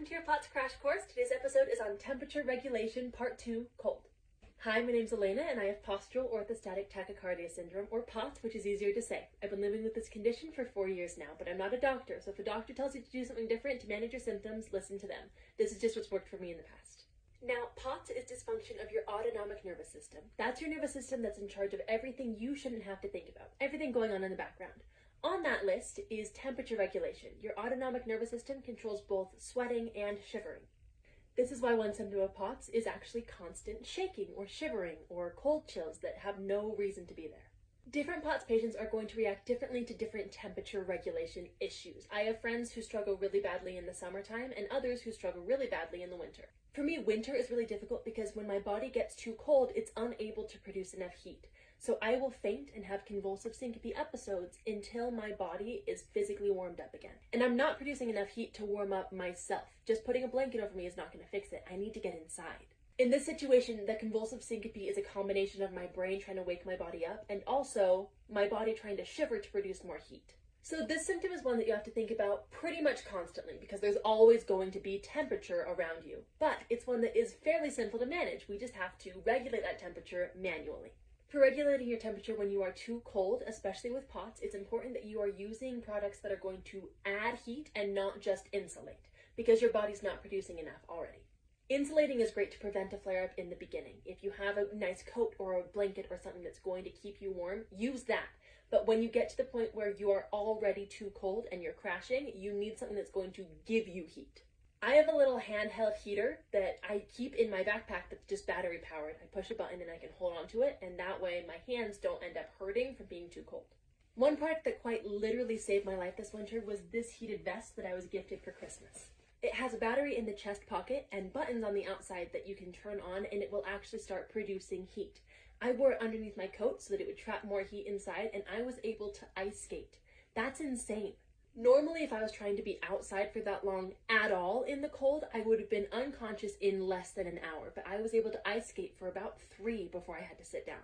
welcome to your POTS crash course. Today's episode is on temperature regulation, part 2, cold. Hi, my name's Elena and I have postural orthostatic tachycardia syndrome, or POTS, which is easier to say. I've been living with this condition for 4 years now, but I'm not a doctor, so if a doctor tells you to do something different to manage your symptoms, listen to them. This is just what's worked for me in the past. Now, POTS is dysfunction of your autonomic nervous system. That's your nervous system that's in charge of everything you shouldn't have to think about, everything going on in the background. On that list is temperature regulation. Your autonomic nervous system controls both sweating and shivering. This is why one symptom of POTS is actually constant shaking or shivering or cold chills that have no reason to be there. Different POTS patients are going to react differently to different temperature regulation issues. I have friends who struggle really badly in the summertime and others who struggle really badly in the winter. For me, winter is really difficult because when my body gets too cold, it's unable to produce enough heat. So I will faint and have convulsive syncope episodes until my body is physically warmed up again. And I'm not producing enough heat to warm up myself. Just putting a blanket over me is not going to fix it. I need to get inside. In this situation, the convulsive syncope is a combination of my brain trying to wake my body up and also my body trying to shiver to produce more heat. So this symptom is one that you have to think about pretty much constantly because there's always going to be temperature around you. But it's one that is fairly simple to manage. We just have to regulate that temperature manually. For regulating your temperature when you are too cold, especially with POTS, it's important that you are using products that are going to add heat and not just insulate, because your body's not producing enough already. Insulating is great to prevent a flare-up in the beginning. If you have a nice coat or a blanket or something that's going to keep you warm, use that. But when you get to the point where you are already too cold and you're crashing, you need something that's going to give you heat. I have a little handheld heater that I keep in my backpack that's just battery powered. I push a button and I can hold on to it, and that way my hands don't end up hurting from being too cold. One product that quite literally saved my life this winter was this heated vest that I was gifted for Christmas. It has a battery in the chest pocket and buttons on the outside that you can turn on, and it will actually start producing heat. I wore it underneath my coat so that it would trap more heat inside, and I was able to ice skate. That's insane. Normally, if I was trying to be outside for that long at all in the cold, I would have been unconscious in less than an hour, but I was able to ice skate for about 3 before I had to sit down.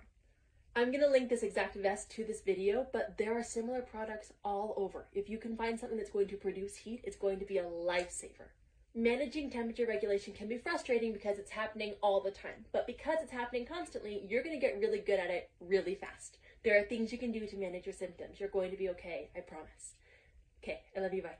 I'm going to link this exact vest to this video, but there are similar products all over. If you can find something that's going to produce heat, it's going to be a lifesaver. Managing temperature regulation can be frustrating because it's happening all the time, but because it's happening constantly, you're going to get really good at it really fast. There are things you can do to manage your symptoms. You're going to be okay, I promise. Okay, I love you, bye.